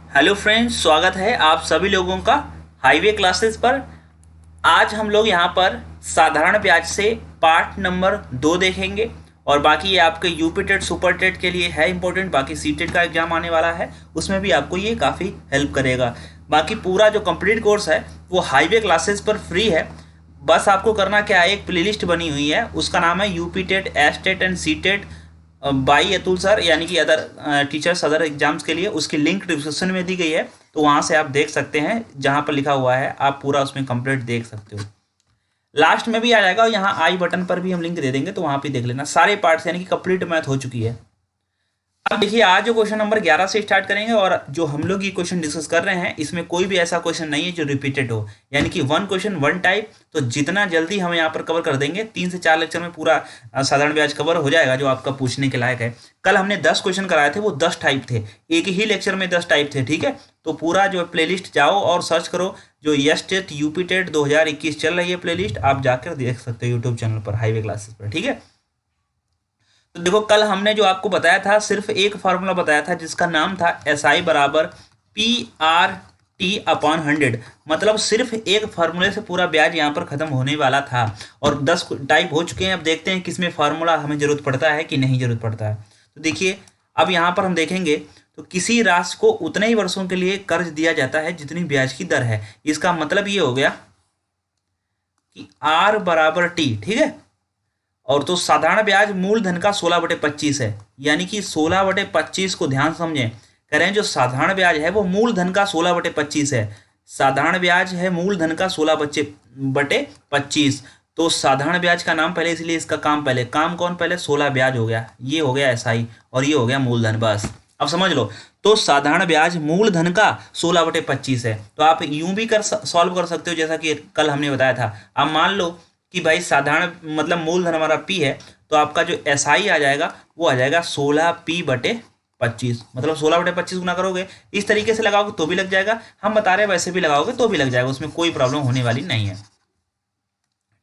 Hello friends, स्वागत है आप सभी लोगों का हाईवे क्लासेस पर। आज हम लोग यहाँ पर साधारण ब्याज से पार्ट नंबर 2 देखेंगे और बाकी ये आपके यूपी टेट सुपर टेट के लिए है इंपॉर्टेंट। बाकी सी टेट का एग्जाम आने वाला है, उसमें भी आपको ये काफ़ी हेल्प करेगा। बाकी पूरा जो कंप्लीट कोर्स है वो हाईवे क्लासेस पर फ्री है। बस आपको करना क्या है, एक प्लेलिस्ट बनी हुई है, उसका नाम है UP TET, S TET and C TET by Atul sir, यानी कि अदर टीचर्स अदर एग्जाम्स के लिए। उसकी लिंक डिस्क्रिप्शन में दी गई है, तो वहाँ से आप देख सकते हैं, जहाँ पर लिखा हुआ है आप पूरा उसमें कंप्लीट देख सकते हो। लास्ट में भी आ जाएगा और यहाँ आई बटन पर भी हम लिंक दे देंगे, तो वहाँ पे देख लेना सारे पार्ट्स, यानी कि कंप्लीट मैथ हो चुकी है। अब देखिए, आज जो क्वेश्चन नंबर 11 से स्टार्ट करेंगे और जो हम लोग ये क्वेश्चन डिस्कस कर रहे हैं इसमें कोई भी ऐसा क्वेश्चन नहीं है जो रिपीटेड हो, यानी कि वन क्वेश्चन वन टाइप। तो जितना जल्दी हम यहाँ पर कवर कर देंगे, 3 से 4 लेक्चर में पूरा साधारण ब्याज कवर हो जाएगा जो आपका पूछने के लायक है। कल हमने 10 क्वेश्चन कराए थे, वो 10 टाइप थे, एक ही लेक्चर में 10 टाइप थे। ठीक है, तो पूरा जो प्लेलिस्ट जाओ और सर्च करो, जो यस टेट यूपी टेट 2021 चल रही है प्लेलिस्ट, आप जाकर देख सकते हो यूट्यूब चैनल पर हाईवे क्लासेस पर। ठीक है, तो देखो, कल हमने जो आपको बताया था, सिर्फ एक फार्मूला बताया था जिसका नाम था एस आई बराबर पी आर टी अपॉन 100। मतलब सिर्फ एक फार्मूले से पूरा ब्याज यहाँ पर खत्म होने वाला था और 10 टाइप हो चुके हैं। अब देखते हैं किसमें फार्मूला हमें जरूरत पड़ता है कि नहीं जरूरत पड़ता है। तो देखिए, अब यहाँ पर हम देखेंगे तो किसी राशि को उतने ही वर्षों के लिए कर्ज दिया जाता है जितनी ब्याज की दर है। इसका मतलब ये हो गया कि आर बराबर टी। ठीक है, और तो साधारण ब्याज मूलधन का 16/25 है, यानी कि 16/25 को ध्यान समझें। कह रहे हैं जो साधारण ब्याज है वो मूलधन का 16/25 है। साधारण ब्याज है मूलधन का 16/25। तो साधारण ब्याज का नाम पहले, इसलिए इसका काम पहले। काम कौन पहले? 16 ब्याज हो गया, ये हो गया एसआई और ये हो गया मूलधन। बस अब समझ लो, तो साधारण ब्याज मूलधन का 16/25 है। तो आप यूं भी सॉल्व कर सकते हो, जैसा कि कल हमने बताया था। अब मान लो कि भाई साधारण मतलब मूलधन हमारा पी है, तो आपका जो एस आई आ जाएगा वो आ जाएगा 16p/25। मतलब 16/25 गुना करोगे, इस तरीके से लगाओगे तो भी लग जाएगा, हम बता रहे हैं वैसे भी लगाओगे तो भी लग जाएगा, उसमें कोई प्रॉब्लम होने वाली नहीं है।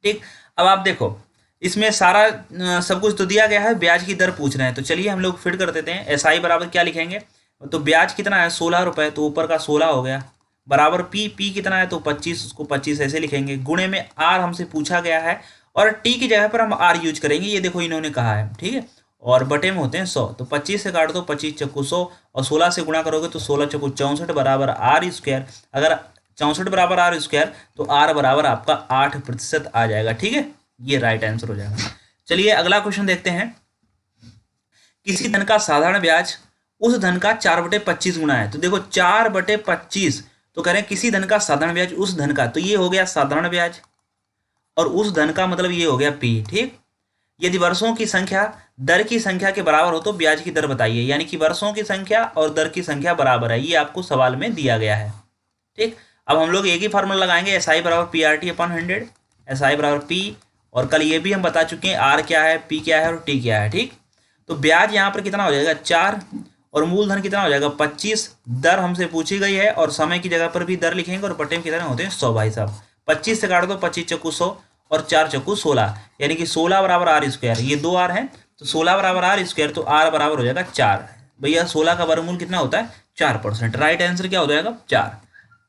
ठीक, अब आप देखो, इसमें सारा सब कुछ तो दिया गया है, ब्याज की दर पूछ रहे हैं। तो चलिए हम लोग फिट कर देते हैं। एस आई बराबर क्या लिखेंगे, तो ब्याज कितना है 16 रुपये, तो ऊपर का 16 हो गया, बराबर पी कितना है तो 25, उसको 25 ऐसे लिखेंगे। गुणे में आर हमसे पूछा गया है और टी की जगह पर हम आर यूज करेंगे, ये देखो इन्होंने कहा है। ठीक है, और बटे में होते हैं 100, तो 25 से काट दो, 25 चक्कू 100 और 16 से गुणा करोगे तो 16 चक्कू 64 बराबर आर स्क्वायर। अगर 64 बराबर आर स्क्वायर तो आर बराबर आपका 8% आ जाएगा। ठीक है, ये राइट आंसर हो जाएगा। चलिए अगला क्वेश्चन देखते हैं। किसी धन का साधारण ब्याज उस धन का 4/25 गुना है। तो देखो 4/25, तो कह रहे हैं किसी धन का साधारण ब्याज उस धन का, तो ये हो गया साधारण ब्याज और उस धन का मतलब ये हो गया पी। ठीक, यदि वर्षों की संख्या दर की संख्या के बराबर हो तो ब्याज की दर बताइए, यानी कि वर्षों की संख्या और दर की संख्या बराबर है, ये आपको सवाल में दिया गया है। ठीक, अब हम लोग एक ही फार्मूला लगाएंगे, एस आई बराबर P R T upon 100। S I बराबर पी, और कल ये भी हम बता चुके हैं आर क्या है, पी क्या है और टी क्या है। ठीक, तो ब्याज यहाँ पर कितना हो जाएगा 4 और मूलधन कितना हो जाएगा 25। दर हमसे पूछी गई है और समय की जगह पर भी दर लिखेंगे और बटे में कितने होते हैं 100। भाई साहब 25 से काट दो, 25 चक्कू 100 और 4 चक्कू 16, यानी कि 16 बराबर आर स्क्वायर, ये 2 आर हैं तो 16 बराबर आर स्क्वायर, तो आर बराबर हो जाएगा 4। भैया 16 का वर्गमूल कितना होता है 4%। राइट आंसर क्या हो जाएगा 4।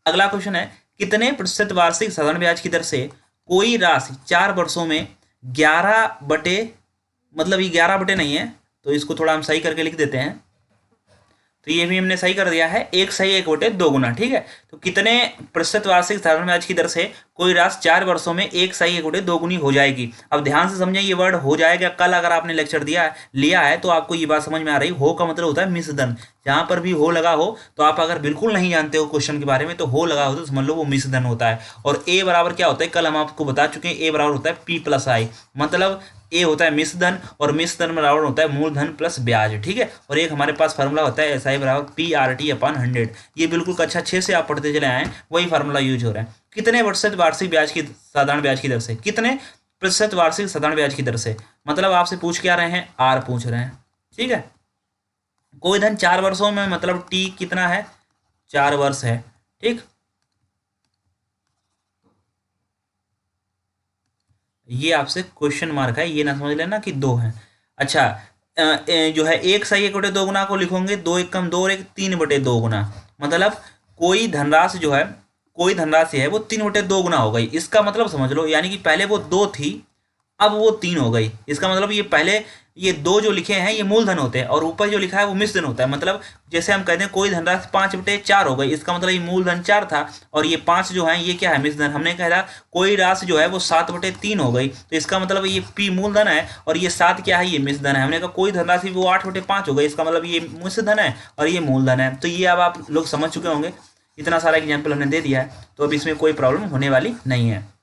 अगला क्वेश्चन है, कितने प्रतिशत वार्षिक साधारण ब्याज की दर से कोई राशि 4 वर्षों में 11 बटे, मतलब ये 11 बटे नहीं है तो इसको थोड़ा हम सही करके लिख देते हैं, तो ये भी हमने सही कर दिया है, 1 सही 1 बटे 2 गुना। ठीक है, तो कितने प्रतिशत वार्षिक साधारण ब्याज की दर से कोई राशि 4 वर्षों में 1 सही 1 बटे 2 गुनी हो जाएगी। अब ध्यान से समझें, ये वर्ड हो जाएगा, कल अगर आपने लेक्चर लिया है तो आपको ये बात समझ में आ रही। हो का मतलब होता है मिश्रधन, जहां पर भी हो लगा हो, तो आप अगर बिल्कुल नहीं जानते हो क्वेश्चन के बारे में, तो हो लगा हो तो समझ लो वो मिश्रधन होता है। और ए बराबर क्या होता है, कल हम आपको बता चुके हैं, ए बराबर होता है पी प्लस आई, मतलब ए होता है मिश्रधन और मिश्रधन बराबर होता है मूलधन प्लस ब्याज। ठीक है, और एक हमारे पास फार्मूला होता है एस आई बराबर पी आर टी अपॉन 100। ये बिल्कुल कक्षा 6 से आप पढ़ते चले आए हैं, वही फार्मूला यूज हो रहा है। कितने प्रतिशत वार्षिक ब्याज की साधारण ब्याज की दर से, कितने प्रतिशत वार्षिक साधारण ब्याज की दर से, मतलब आपसे पूछ क्या रहे हैं, आर पूछ रहे हैं। ठीक है, कोई धन 4 वर्षों में, मतलब टी कितना है 4 वर्ष है। ठीक, ये आपसे क्वेश्चन मार्क है, ये ना समझ लेना कि 2 है। अच्छा, जो है 1 सही 1 बटे 2 गुना को लिखोगे, 2 1 कम 2 और 1 3 बटे 2 गुना, मतलब कोई धनराशि जो है, कोई धनराशि है वो 3/2 गुना हो गई। इसका मतलब समझ लो, यानी कि पहले वो 2 थी, अब वो 3 हो गई। इसका मतलब ये पहले ये 2 जो लिखे हैं ये मूलधन होते हैं और ऊपर जो लिखा है वो मिश्रधन होता है। मतलब जैसे हम कहते हैं कोई धनराशि 5/4 हो गई, इसका मतलब ये मूलधन 4 था और ये 5 जो है ये क्या है, मिश्रधन। हमने कहा कोई राशि जो है वो 7/3 हो गई, तो इसका मतलब ये P मूलधन है और ये 7 क्या है, ये मिश्रधन है। हमने कहा कोई धनराशि वो 8/5 हो गई, इसका मतलब ये मिश्रधन है और ये मूलधन है। तो ये अब आप लोग समझ चुके होंगे, इतना सारा एग्जाम्पल हमने दे दिया है, तो अब इसमें कोई प्रॉब्लम होने वाली नहीं है।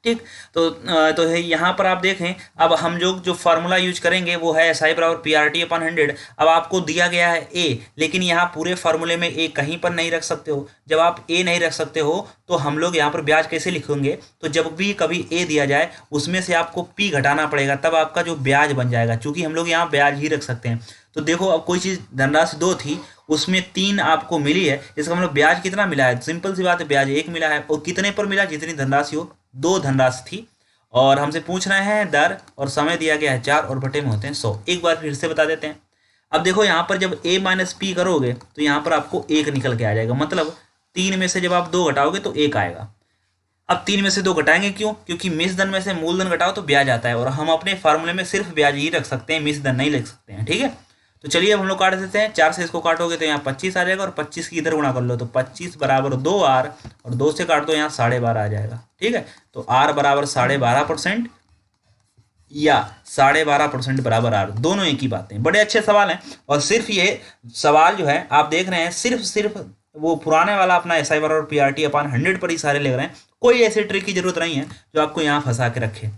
ठीक, तो है यहाँ पर आप देखें, अब हम जो फार्मूला यूज करेंगे वो है SI बराबर PRT/100। अब आपको दिया गया है A, लेकिन यहाँ पूरे फार्मूले में A कहीं पर नहीं रख सकते हो। जब आप A नहीं रख सकते हो तो हम लोग यहाँ पर ब्याज कैसे लिखेंगे, तो जब भी कभी A दिया जाए उसमें से आपको P घटाना पड़ेगा, तब आपका जो ब्याज बन जाएगा। चूंकि हम लोग यहाँ ब्याज ही रख सकते हैं, तो देखो अब कोई चीज़ धनराशि 2 थी, उसमें 3 आपको मिली है, इसका मतलब ब्याज कितना मिला है, सिंपल सी बात है, ब्याज 1 मिला है। और कितने पर मिला, जितनी धनराशि हो, 2 धनराशि थी और हमसे पूछ रहे हैं दर, और समय दिया गया है 4 और बटे में होते हैं 100। एक बार फिर से बता देते हैं। अब देखो यहाँ पर जब A - P करोगे तो यहाँ पर आपको 1 निकल के आ जाएगा, मतलब 3 में से जब आप 2 घटाओगे तो 1 आएगा। अब 3 में से 2 घटाएंगे क्यों, क्योंकि मिश्रधन में से मूलधन घटाओ तो ब्याज आता है और हम अपने फार्मूले में सिर्फ ब्याज ही रख सकते हैं, मिश्रधन नहीं लिख सकते हैं। ठीक है, तो चलिए अब हम लोग काट देते हैं। 4 से इसको काटोगे तो यहाँ 25 आ जाएगा और 25 की इधर गुणा कर लो तो 25 बराबर 2R, और 2 से काट दो यहाँ 12.5 आ जाएगा। ठीक है, तो R बराबर 12.5% या 12.5% बराबर R, दोनों एक ही बातें। बड़े अच्छे सवाल हैं और सिर्फ ये सवाल जो है आप देख रहे हैं सिर्फ वो पुराने वाला अपना SI बराबर PRT/100 पर ही सारे ले रहे हैं। कोई ऐसे ट्रिक की जरूरत नहीं है जो आपको यहाँ फंसा के रखे।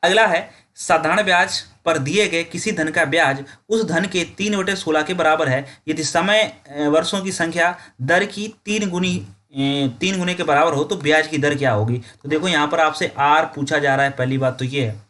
अगला है साधारण ब्याज पर दिए गए किसी धन का ब्याज उस धन के 3/16 के बराबर है यदि समय वर्षों की संख्या दर की 3 गुने के बराबर हो तो ब्याज की दर क्या होगी। तो देखो यहाँ पर आपसे R पूछा जा रहा है, पहली बात तो ये है,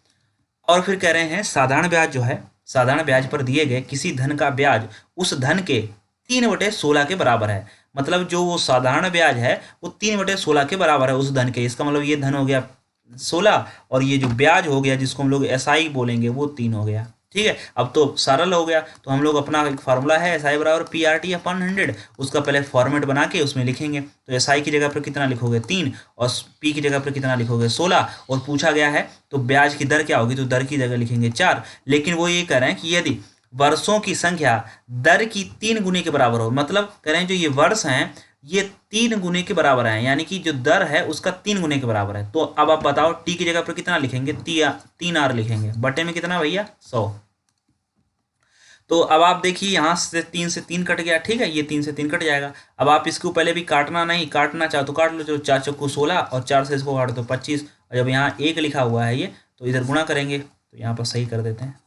और फिर कह रहे हैं साधारण ब्याज जो है, साधारण ब्याज पर दिए गए किसी धन का ब्याज उस धन के 3/16 के बराबर है। मतलब जो वो साधारण ब्याज है वो 3/16 के बराबर है उस धन के। इसका मतलब ये धन हो गया 16 और ये जो ब्याज हो गया जिसको हम लोग SI बोलेंगे वो 3 हो गया। ठीक है, अब तो सरल हो गया। तो हम लोग अपना एक फार्मूला है SI बराबर PRT/100, उसका पहले फॉर्मेट बना के उसमें लिखेंगे। तो SI की जगह पर कितना लिखोगे 3 और P की जगह पर कितना लिखोगे 16, और पूछा गया है तो ब्याज की दर क्या होगी, तो दर की जगह लिखेंगे 4। लेकिन वो ये कह रहे हैं कि यदि वर्षों की संख्या दर की 3 गुने के बराबर हो, मतलब कह रहे हैं जो ये वर्ष हैं ये 3 गुने के बराबर है, यानी कि जो दर है उसका 3 गुने के बराबर है। तो अब आप बताओ T की जगह पर कितना लिखेंगे, 3R लिखेंगे, बटे में कितना भैया 100। तो अब आप देखिए यहाँ से 3 से 3 कट गया। ठीक है, ये 3 से 3 कट जाएगा। अब आप इसको पहले भी काटना नहीं, काटना चाहो तो काट लो, जो 4 चौको 16 और 4 से इसको काट दो 25, और जब यहाँ 1 लिखा हुआ है ये तो इधर गुणा करेंगे, तो यहाँ पर सही कर देते हैं,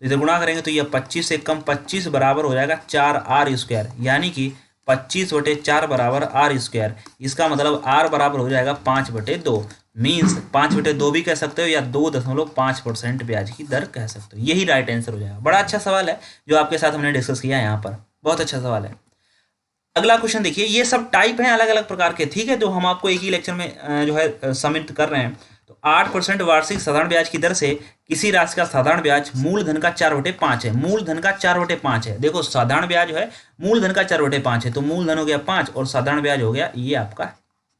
इधर गुणा करेंगे तो ये 25 से कम 25 बराबर हो जाएगा 4R², यानी कि 25/4 बराबर R²। इसका मतलब R बराबर हो जाएगा 5/2, मीन्स 5/2 भी कह सकते हो या 2.5% ब्याज की दर कह सकते हो। यही राइट आंसर हो जाएगा। बड़ा अच्छा सवाल है जो आपके साथ हमने डिस्कस किया है यहाँ पर, बहुत अच्छा सवाल है। अगला क्वेश्चन देखिए, ये सब टाइप हैं अलग अलग प्रकार के, ठीक है, जो हम आपको एक ही लेक्चर में जो है सबमिट कर रहे हैं। तो 8% वार्षिक साधारण ब्याज की दर से किसी राशि का साधारण ब्याज मूलधन का 4/5 है। मूलधन का 4/5 है। देखो साधारण ब्याज जो है मूलधन का 4/5 है, तो मूलधन हो गया 5 और साधारण ब्याज हो गया ये आपका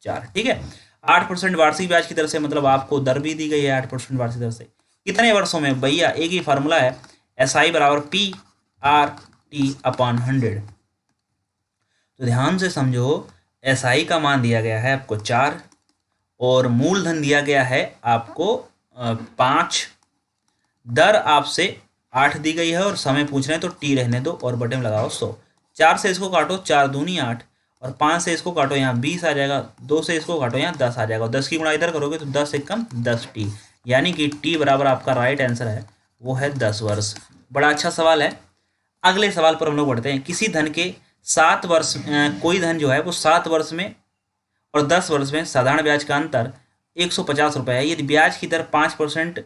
4। ठीक है, 8% वार्षिक ब्याज की दर से मतलब आपको दर भी दी गई है 8% वार्षिक दर से। कितने वर्षों में भैया, एक ही फार्मूला है SI बराबर PRT/100। तो ध्यान से समझो, SI का मान दिया गया है आपको 4 और मूलधन दिया गया है आपको 5, दर आपसे 8 दी गई है और समय पूछ रहे हैं तो T रहने दो और बटे में लगाओ 100। 4 से इसको काटो 4 दूनी 8 और 5 से इसको काटो यहाँ 20 आ जाएगा, 2 से इसको काटो यहाँ 10 आ जाएगा, 10 की गुणा इधर करोगे तो 10 से कम 10T, यानी कि T बराबर आपका राइट आंसर है वो है 10 वर्ष। बड़ा अच्छा सवाल है। अगले सवाल पर हम लोग बढ़ते हैं। किसी धन के 7 वर्ष कोई धन जो है वो 7 वर्ष में और 10 वर्ष में साधारण ब्याज का अंतर 150 रुपये है। यदि ब्याज की दर 5%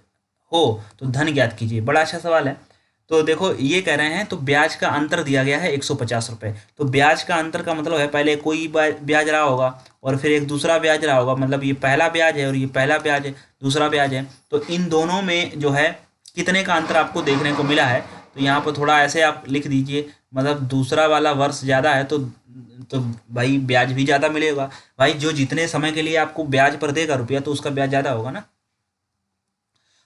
हो तो धन ज्ञात कीजिए। बड़ा अच्छा सवाल है। तो देखो ये कह रहे हैं तो ब्याज का अंतर दिया गया है 150 रुपये। तो ब्याज का अंतर का मतलब है पहले कोई ब्याज रहा होगा और फिर एक दूसरा ब्याज रहा होगा, मतलब ये पहला ब्याज है और ये पहला ब्याज है, दूसरा ब्याज है, तो इन दोनों में जो है कितने का अंतर आपको देखने को मिला है। तो यहाँ पर थोड़ा ऐसे आप लिख दीजिए, मतलब दूसरा वाला वर्ष ज़्यादा है तो भाई ब्याज भी ज़्यादा मिलेगा। भाई जो जितने समय के लिए आपको ब्याज पर देगा रुपया, तो उसका ब्याज ज़्यादा होगा ना।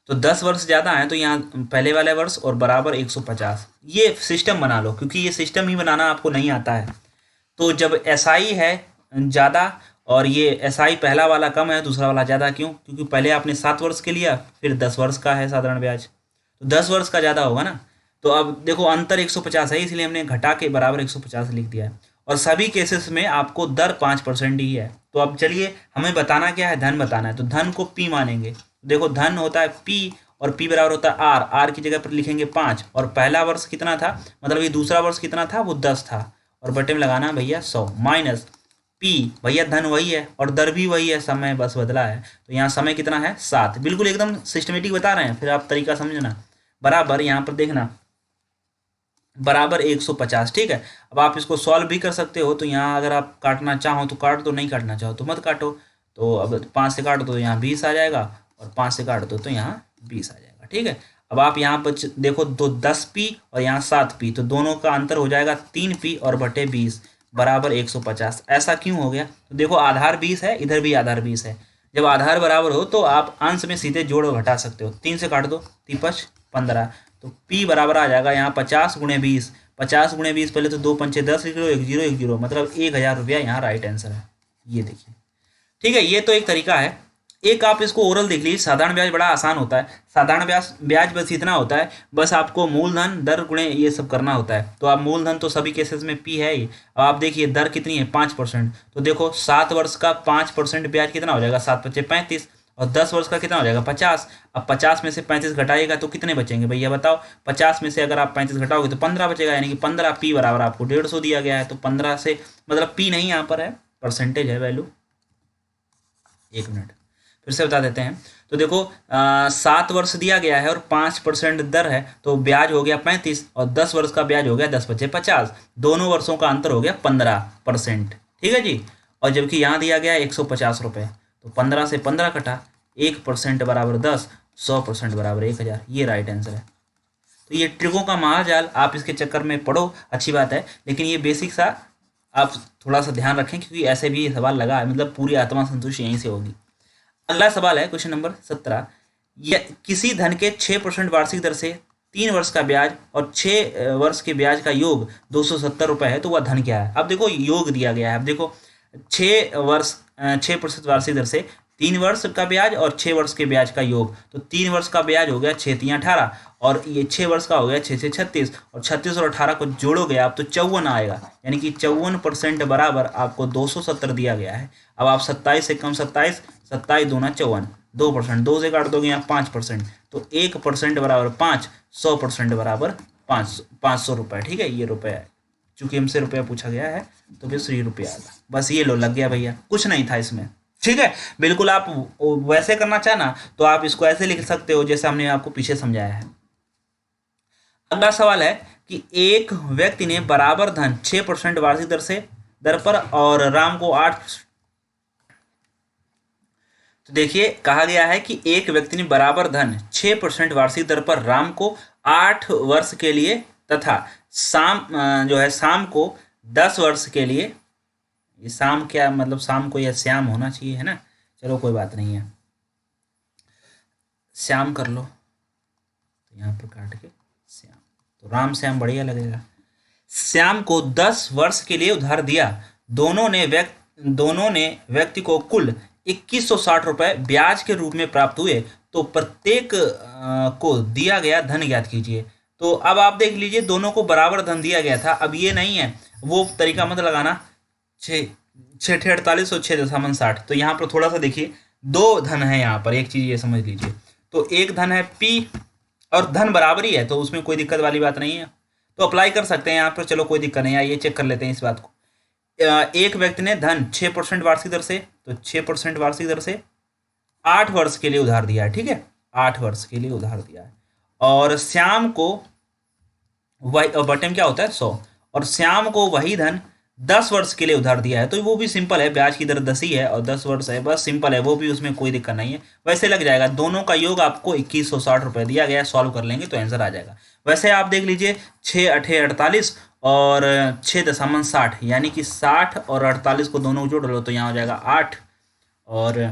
तो 10 वर्ष ज़्यादा है तो यहाँ पहले वाले वर्ष और बराबर 150। ये सिस्टम बना लो, क्योंकि ये सिस्टम ही बनाना आपको नहीं आता है। तो जब एसआई है ज़्यादा और ये एसआई पहला वाला कम है, दूसरा वाला ज़्यादा, क्यों? क्योंकि पहले आपने 7 वर्ष के लिया, फिर 10 वर्ष का है साधारण ब्याज, तो 10 वर्ष का ज़्यादा होगा ना। तो अब देखो अंतर 150 है, इसलिए हमने घटा के बराबर 150 लिख दिया है। और सभी केसेस में आपको दर 5% ही है। तो अब चलिए हमें बताना क्या है, धन बताना है, तो धन को पी मानेंगे। देखो धन होता है पी, और पी बराबर होता है आर। आर की जगह पर लिखेंगे 5, और पहला वर्ष कितना था, मतलब ये दूसरा वर्ष कितना था, वो 10 था, और बटे में लगाना भैया 100, माइनस पी, भैया धन वही है और दर भी वही है, समय बस बदला है। तो यहाँ समय कितना है 7, बिल्कुल एकदम सिस्टमेटिक बता रहे हैं, फिर आप तरीका समझना। बराबर यहाँ पर देखना बराबर 150, ठीक है। अब आप इसको सॉल्व भी कर सकते हो, तो यहाँ अगर आप काटना चाहो तो काट दो, नहीं काटना चाहो तो मत काटो। तो अब 5 से काट दो तो यहाँ 20 आ जाएगा, और 5 से काट दो तो यहाँ 20 आ जाएगा, ठीक है। अब आप यहाँ पर देखो, तो 10p और यहाँ 7p, तो दोनों का अंतर हो जाएगा 3p और बटे 20 बराबर 150। ऐसा क्यों हो गया? तो देखो आधार 20 है, इधर भी आधार 20 है। जब आधार बराबर हो तो आप अंश में सीधे जोड़ और घटा सकते हो। 3 से काट दो, 3×5 15, तो p बराबर आ जाएगा यहाँ 50×20। 50×20, पहले तो 2 पंचे 10 लिख लो, 1 0 1 0, मतलब 1000 रुपया यहाँ राइट आंसर है। ये देखिए, ठीक है, ये तो एक तरीका है। एक आप इसको ओरल देख लीजिए। साधारण ब्याज बड़ा आसान होता है। साधारण ब्याज बस इतना होता है, बस आपको मूलधन दर गुणे ये सब करना होता है। तो आप मूलधन तो सभी केसेस में पी है ही। अब आप देखिए दर कितनी है 5%, तो देखो 7 वर्ष का 5% ब्याज कितना हो जाएगा, 7 × 5 = 35, और 10 वर्ष का कितना हो जाएगा 50। अब 50 में से 35 घटाइएगा तो कितने बचेंगे भैया बताओ। 50 में से अगर आप 35 घटाओगे तो 15 बचेगा, यानी कि 15 पी बराबर आपको 150 दिया गया है। तो 15 से, मतलब पी नहीं यहाँ पर है, परसेंटेज है वैल्यू। 1 मिनट फिर से बता देते हैं। तो देखो 7 वर्ष दिया गया है और 5% दर है, तो ब्याज हो गया 35, और 10 वर्ष का ब्याज हो गया 10 × 5 = 50। दोनों वर्षों का अंतर हो गया 15%, ठीक है जी। और जबकि यहाँ दिया गया 150 रुपये, तो 15 से 15 कटा, 1% बराबर 10, 100% बराबर 1000। ये राइट आंसर है। तो ये ट्रिकों का महाजाल, आप इसके चक्कर में पढ़ो, अच्छी बात है, लेकिन ये बेसिक सा आप थोड़ा सा ध्यान रखें, क्योंकि ऐसे भी ये सवाल लगा है, मतलब पूरी आत्मा संतुष्टि यहीं से होगी। अगला सवाल है क्वेश्चन नंबर 17। यह किसी धन के 6% वार्षिक दर से 3 वर्ष का ब्याज और 6 वर्ष के ब्याज का योग 270 रुपये है, तो वह धन क्या है? अब देखो योग दिया गया है। अब देखो 6% वार्षिक दर से 3 वर्ष का ब्याज और 6 वर्ष के ब्याज का योग, तो 3 वर्ष का ब्याज हो गया 6 × 3 = 18, और ये 6 वर्ष का हो गया 6 से 36, और 36 और 18 को जोड़ोगे आप तो 54 आएगा, यानी कि 54% बराबर आपको 270 दिया गया है। अब आप 27 से कम 27, 27 दूना 54, 2%, 2 से काट दोगे यहाँ 5%, तो 1% बराबर 5, 100% बराबर 500 रुपये, ठीक है। ये रुपये है, चूंकि हमसे रुपया पूछा गया है तो फिर 3 रुपया आएगा। बस ये लो, लग गया भैया, कुछ नहीं था इसमें, ठीक है। बिल्कुल आप वैसे करना चाहना तो आप इसको ऐसे लिख सकते हो जैसे हमने आपको पीछे समझाया है। अगला सवाल है कि एक व्यक्ति ने बराबर धन 6% वार्षिक दर पर और राम को 8। तो देखिए कहा गया है कि एक व्यक्ति ने बराबर धन 6% वार्षिक दर पर राम को 8 वर्ष के लिए तथा शाम को 10 वर्ष के लिए। ये शाम क्या मतलब, शाम को या श्याम होना चाहिए है ना, चलो कोई बात नहीं है, श्याम कर लो, तो यहाँ पर काट के श्याम, तो राम श्याम बढ़िया लगेगा। श्याम को 10 वर्ष के लिए उधार दिया। दोनों ने व्यक्ति को कुल 2160 रुपये ब्याज के रूप में प्राप्त हुए, तो प्रत्येक को दिया गया धन ज्ञात कीजिए। तो अब आप देख लीजिए, दोनों को बराबर धन दिया गया था। अब ये नहीं है वो तरीका मत लगाना 6 6 48 और 6.60। तो यहाँ पर थोड़ा सा देखिए, 2 धन है यहाँ पर, एक चीज़ ये समझ लीजिए। तो एक धन है P और धन बराबर ही है, तो उसमें कोई दिक्कत वाली बात नहीं है, तो अप्लाई कर सकते हैं यहाँ पर। चलो कोई दिक्कत नहीं है, ये चेक कर लेते हैं इस बात को। एक व्यक्ति ने धन 6% वार्षिक दर से, तो 6% वार्षिक दर से 8 वर्ष के लिए उधार दिया है, ठीक है, 8 वर्ष के लिए उधार दिया है। और श्याम को वही बटे में क्या होता है 100, और श्याम को वही धन 10 वर्ष के लिए उधार दिया है तो वो भी सिंपल है, ब्याज की दर 10 ही है और 10 वर्ष है, बस सिंपल है, वो भी उसमें कोई दिक्कत नहीं है। वैसे लग जाएगा, दोनों का योग आपको 2160 रुपये दिया गया है, सॉल्व कर लेंगे तो आंसर आ जाएगा। वैसे आप देख लीजिए 6 × 8 = 48 और 6.60 यानी कि 60 और 48 को दोनों को जोड़ लो तो यहाँ हो जाएगा 8 और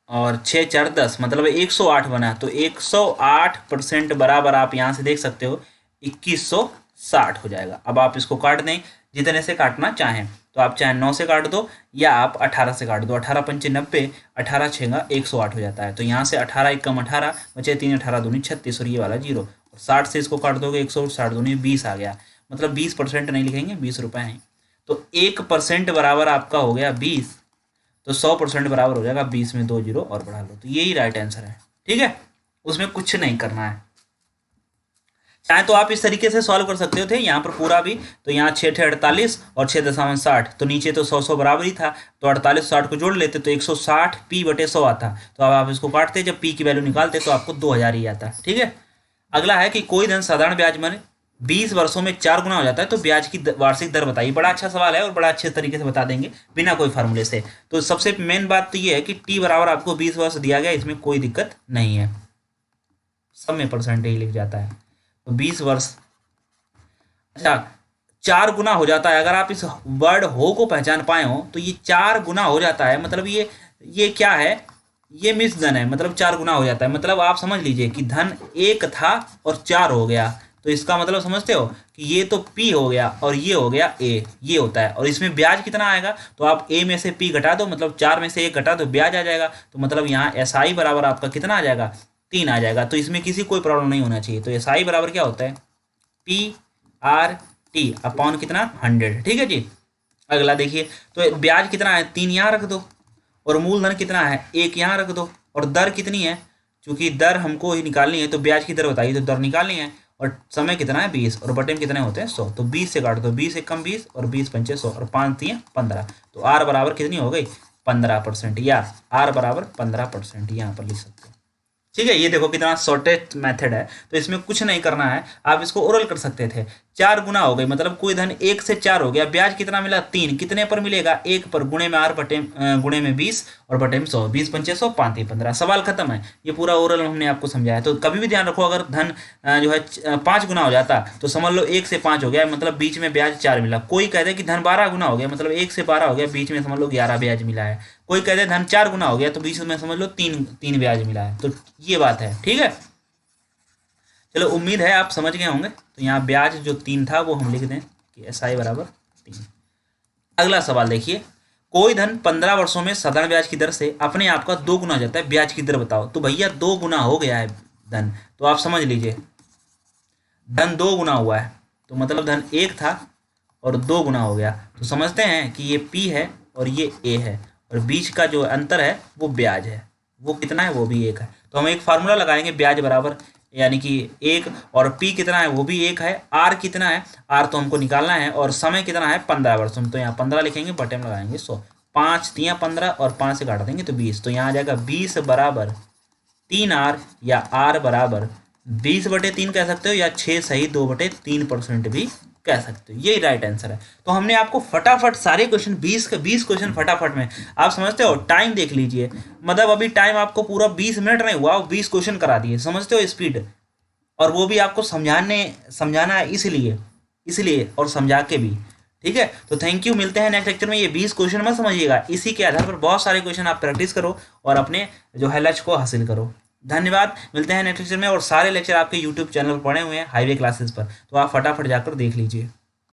6 × 4 = 10 मतलब 108 बना। तो 108% बराबर आप यहाँ से देख सकते हो 2160 हो जाएगा। अब आप इसको काट दें जितने से काटना चाहें, तो आप चाहे 9 से काट दो या आप 18 से काट दो। 18 × 5 = 90, 18 × 6 = 108 हो जाता है। तो यहाँ से 18 × 1 = 18 बचे 3, 18 दूनी 36 और ये वाला 0 और 60 से इसको काट दोगे 160 दूनी 20 आ गया। मतलब 20% नहीं लिखेंगे, 20 रुपये हैं। तो 1% बराबर आपका हो गया 20, तो 100% बराबर हो जाएगा 20 में 2 0 और बढ़ा लो, तो यही राइट आंसर है। ठीक है, उसमें कुछ नहीं करना है। चाहे तो आप इस तरीके से सॉल्व कर सकते थे यहाँ पर पूरा भी, तो यहाँ 6 × 48 और 6.60 तो नीचे तो 100 बराबर ही था, तो 48 60 को जोड़ लेते तो 160 p/100 आता। तो अब आप इसको काटते, जब p की वैल्यू निकालते तो आपको 2000 ही आता। ठीक है, अगला है कि कोई धन साधारण ब्याज में 20 वर्षों में 4 गुना हो जाता है तो ब्याज की वार्षिक दर बताइए। बड़ा अच्छा सवाल है और बड़ा अच्छे तरीके से बता देंगे बिना कोई फार्मूले से। तो सबसे मेन बात तो ये है कि t बराबर आपको 20 वर्ष दिया गया, इसमें कोई दिक्कत नहीं है, सब में परसेंटेज लिख जाता है। तो 20 वर्ष, अच्छा 4 गुना हो जाता है। अगर आप इस वर्ड हो को पहचान पाए हो तो ये 4 गुना हो जाता है, मतलब ये क्या है, ये मिस धन है, मतलब 4 गुना हो जाता है। मतलब आप समझ लीजिए कि धन 1 था और 4 हो गया, तो इसका मतलब समझते हो कि ये तो P हो गया और ये हो गया A, ये होता है। और इसमें ब्याज कितना आएगा, तो आप A में से P घटा दो, मतलब 4 में से 1 घटा दो, ब्याज आ जाएगा। तो मतलब यहाँ SI बराबर आपका कितना आ जाएगा, 3 आ जाएगा। तो इसमें किसी कोई प्रॉब्लम नहीं होना चाहिए। तो SI बराबर क्या होता है, PRT अपॉन कितना 100। ठीक है जी, अगला देखिए, तो ब्याज कितना है, 3 यहाँ रख दो और मूलधन कितना है 1 यहाँ रख दो और दर कितनी है, चूंकि दर हमको ही निकालनी है तो ब्याज की दर बताइए, तो दर निकालनी है। और समय कितना है 20 और बटे में कितने होते हैं 100, तो 20 से काट दो, 20 × 20 और 20 × 5 100 और 5 × 3 15। तो R बराबर कितनी हो गई 15%, या R बराबर 15% यहाँ पर लिख सकते हो। ठीक है, ये देखो कितना शॉर्टेस्ट मेथड है, तो इसमें कुछ नहीं करना है, आप इसको ओरल कर सकते थे। 4 गुना हो गई, मतलब कोई धन 1 से 4 हो गया, ब्याज कितना मिला 3, कितने पर मिलेगा 1 पर, गुणे में R बटे गुणे में 20 और बटे में 100, 20 × 5 100, 5 × 15। सवाल खत्म है, ये पूरा ओरल हमने आपको समझाया। तो कभी भी ध्यान रखो, अगर धन जो है 5 गुना हो जाता तो समझ लो 1 से 5 हो गया, मतलब बीच में ब्याज 4 मिला। कोई कहते कि धन 12 गुना हो गया, मतलब 1 से 12 हो गया, बीच में समझ लो 11 ब्याज मिला है। कोई कहते धन 4 गुना हो गया तो बीच में समझ लो 3 ब्याज मिला है। तो ये बात है। ठीक है, चलो उम्मीद है आप समझ गए होंगे। तो यहाँ ब्याज जो 3 था वो हम लिख दें कि SI बराबर 3। अगला सवाल देखिए, कोई धन 15 वर्षों में साधारण ब्याज की दर से अपने आप का 2 गुना हो जाता है, ब्याज की दर बताओ। तो भैया 2 गुना हो गया है धन, तो आप समझ लीजिए धन 2 गुना हुआ है, तो मतलब धन 1 था और 2 गुना हो गया। तो समझते हैं कि ये P है और ये A है और बीच का जो अंतर है वो ब्याज है, वो कितना है, वो भी 1 है। तो हम एक फार्मूला लगाएंगे, ब्याज बराबर यानी कि 1 और P कितना है वो भी 1 है, R कितना है, R तो हमको निकालना है, और समय कितना है 15 वर्ष में, तो यहाँ 15 लिखेंगे, बटे में लगाएंगे 100, 5 × 3 = 15 और 5 से काट देंगे तो 20। तो यहाँ आ जाएगा 20 बराबर 3R, या R बराबर 20/3 कह सकते हो, या 6 सही 2/3% भी कह सकते हो। यही राइट आंसर है। तो हमने आपको फटाफट सारे क्वेश्चन 20 क्वेश्चन फटाफट में, आप समझते हो टाइम देख लीजिए, मतलब अभी टाइम आपको पूरा 20 मिनट नहीं हुआ, 20 क्वेश्चन करा दिए, समझते हो स्पीड, और वो भी आपको समझाना है इसलिए और समझा के भी। ठीक है, तो थैंक यू, मिलते हैं नेक्स्ट लेक्चर में। ये 20 क्वेश्चन मत समझिएगा, इसी के आधार पर बहुत सारे क्वेश्चन आप प्रैक्टिस करो और अपने जो है लक्ष्य को हासिल करो। धन्यवाद, मिलते हैं नेक्स्ट लेक्चर में। और सारे लेक्चर आपके यूट्यूब चैनल पर पड़े हुए हैं हाईवे क्लासेस पर, तो आप फटाफट जाकर देख लीजिए।